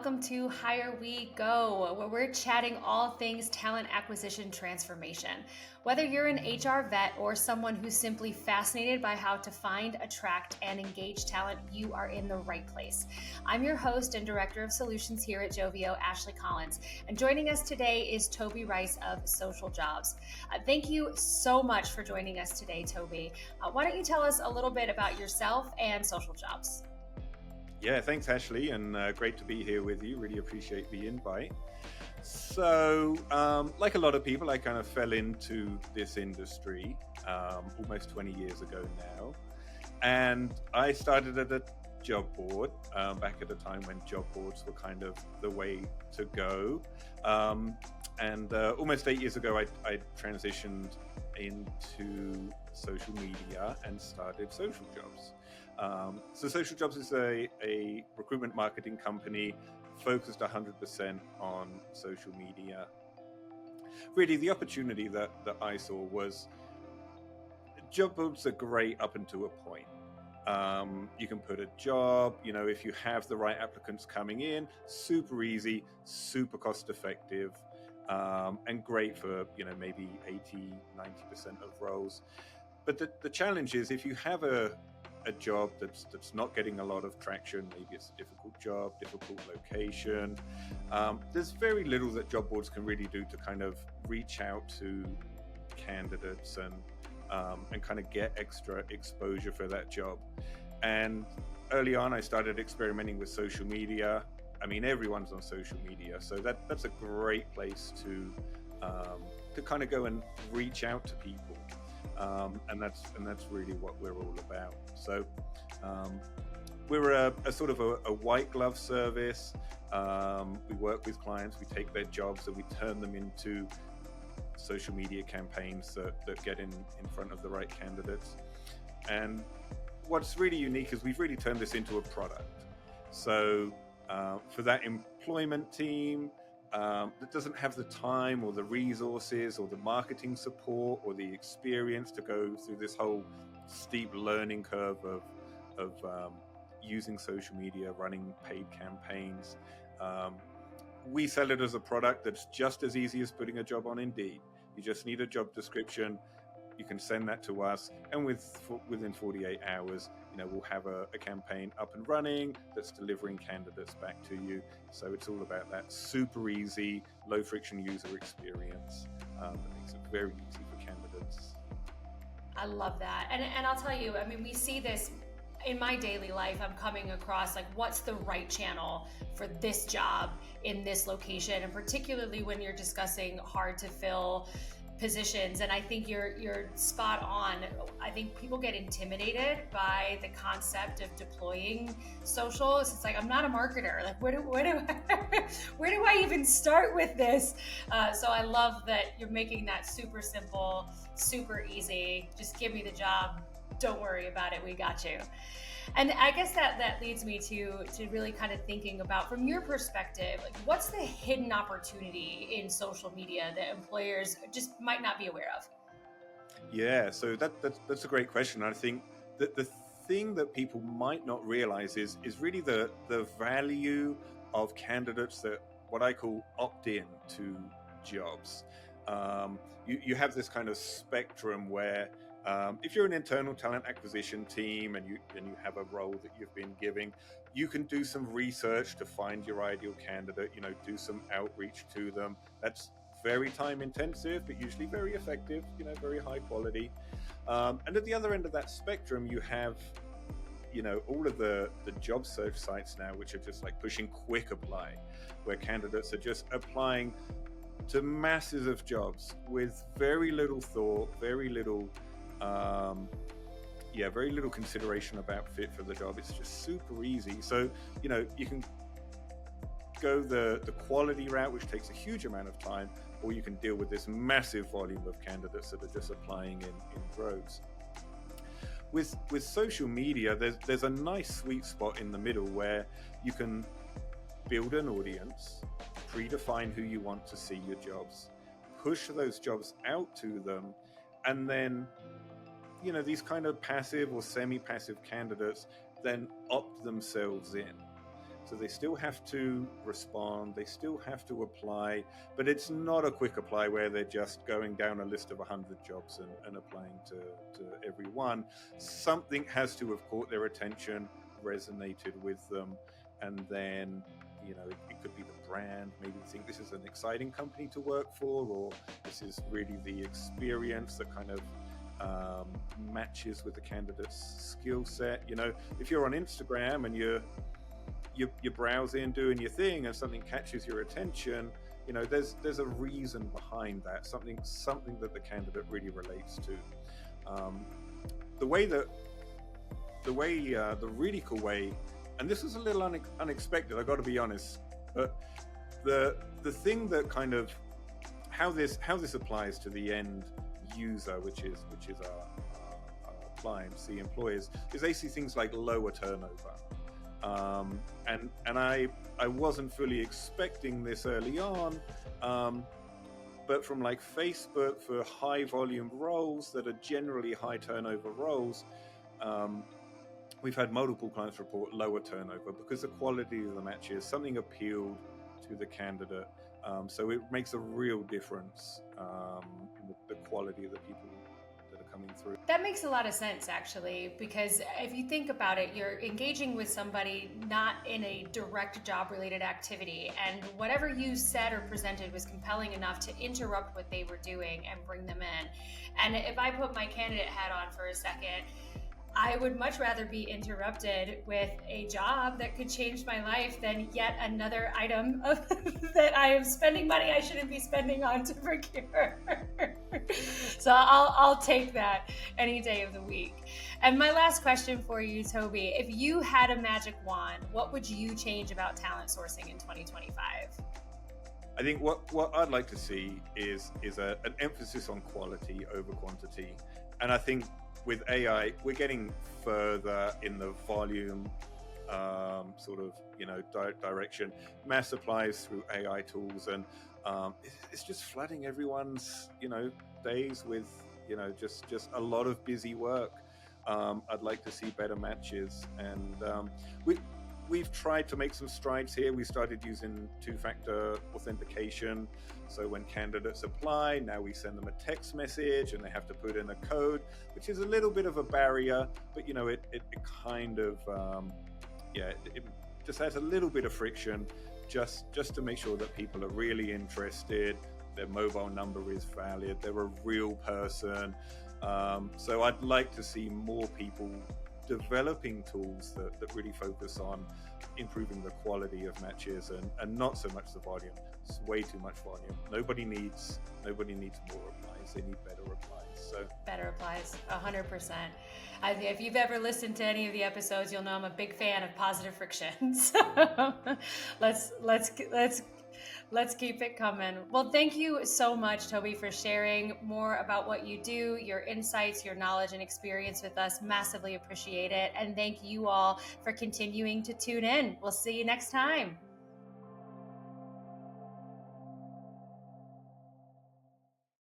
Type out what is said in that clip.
welcome to Hire We Go, where we're chatting all things talent acquisition transformation. Whether you're an HR vet or someone who's simply fascinated by how to find, attract, and engage talent, you are in the right place. I'm your host and Director of Solutions here at Joveo, Ashlie Collins, and joining us today is Toby Rice of SocialJobs. Thank you so much for joining us today, Toby. Why don't you tell us a little bit about yourself and SocialJobs? Yeah, thanks, Ashlie, and great to be here with you. Really appreciate the invite. So, like a lot of people, I kind of fell into this industry almost 20 years ago now. And I started at a job board back at a time when job boards were kind of the way to go. And almost 8 years ago, I transitioned into social media and started SocialJobs. So SocialJobs is a recruitment marketing company focused 100% on social media. Really, the opportunity that I saw was job boards are great up until a point. You can put a job, if you have the right applicants coming in, super easy, super cost effective, and great for, maybe 80, 90% of roles. But the challenge is if you have a job that's not getting a lot of traction, maybe it's a difficult job, difficult location, there's very little that job boards can really do to kind of reach out to candidates and kind of get extra exposure for that job. And early on, I started experimenting with social media. I mean, everyone's on social media, so that's a great place to kind of go and reach out to people. And that's really what we're all about. So we're a sort of a white glove service. We work with clients, we take their jobs and we turn them into social media campaigns that get in front of the right candidates. And what's really unique is we've really turned this into a product. So for that employment team that doesn't have the time or the resources or the marketing support or the experience to go through this whole steep learning curve of using social media, running paid campaigns, we sell it as a product that's just as easy as putting a job on Indeed. You just need a job description. You can send that to us, and within 48 hours, we'll have a campaign up and running that's delivering candidates back to you. So it's all about that super easy, low friction user experience that makes it very easy for candidates. I love that. And I'll tell you, I mean, we see this in my daily life. I'm coming across like, what's the right channel for this job in this location? And particularly when you're discussing hard to fill positions. And I think you're spot on. I think people get intimidated by the concept of deploying socials. It's like, I'm not a marketer. Like, where do I even start with this? So I love that you're making that super simple, super easy. Just give me the job. Don't worry about it. We got you. And I guess that leads me to really kind of thinking about, from your perspective, like, what's the hidden opportunity in social media that employers just might not be aware of? Yeah, so that's a great question. I think that the thing that people might not realize is really the value of candidates that what I call opt in to jobs. You have this kind of spectrum where if you're an internal talent acquisition team and you have a role that you've been giving, you can do some research to find your ideal candidate, do some outreach to them. That's very time intensive, but usually very effective, very high quality. And at the other end of that spectrum, you have, all of the job search sites now, which are just like pushing quick apply, where candidates are just applying to masses of jobs with very little thought, very little consideration about fit for the job. It's just super easy. So, you can go the quality route, which takes a huge amount of time, or you can deal with this massive volume of candidates that are just applying in droves. With social media, there's a nice sweet spot in the middle where you can build an audience, predefine who you want to see your jobs, push those jobs out to them, and then these kind of passive or semi-passive candidates then opt themselves in. So they still have to respond, they still have to apply, but it's not a quick apply where they're just going down a list of 100 jobs and applying to every one. Something has to have caught their attention, resonated with them, and then it could be the brand. Maybe they think this is an exciting company to work for, or this is really the experience that kind of matches with the candidate's skill set. If you're on Instagram and you're browsing, doing your thing, and something catches your attention, there's a reason behind that, something that the candidate really relates to. The really cool way, and this was a little unexpected, I got to be honest, but the thing that kind of how this applies to the end user, which is our clients, the employers, is they see things like lower turnover. And I wasn't fully expecting this early on, but from like Facebook, for high volume roles that are generally high turnover roles, we've had multiple clients report lower turnover because the quality of the matches, something appealed to the candidate. So it makes a real difference in the quality of the people that are coming through. That makes a lot of sense, actually, because if you think about it, you're engaging with somebody not in a direct job-related activity, and whatever you said or presented was compelling enough to interrupt what they were doing and bring them in. And if I put my candidate hat on for a second, I would much rather be interrupted with a job that could change my life than yet another item that I am spending money I shouldn't be spending on to procure. So I'll take that any day of the week. And my last question for you, Toby, if you had a magic wand, what would you change about talent sourcing in 2025? I think what I'd like to see is an emphasis on quality over quantity. And I think with AI, we're getting further in the volume direction. Mass applies through AI tools, and it's just flooding everyone's days with just a lot of busy work. I'd like to see better matches, and we've tried to make some strides here. We started using two-factor authentication. So when candidates apply, now we send them a text message and they have to put in a code, which is a little bit of a barrier, but it kind of, it just adds a little bit of friction just to make sure that people are really interested, their mobile number is valid, they're a real person. So I'd like to see more people developing tools that really focus on improving the quality of matches and not so much the volume. It's way too much volume. Nobody needs more replies. They need better replies. So better replies, 100%. If you've ever listened to any of the episodes, you'll know I'm a big fan of positive friction. So let's keep it coming. Well, thank you so much, Toby, for sharing more about what you do, your insights, your knowledge and experience with us. Massively appreciate it. And thank you all for continuing to tune in. We'll see you next time.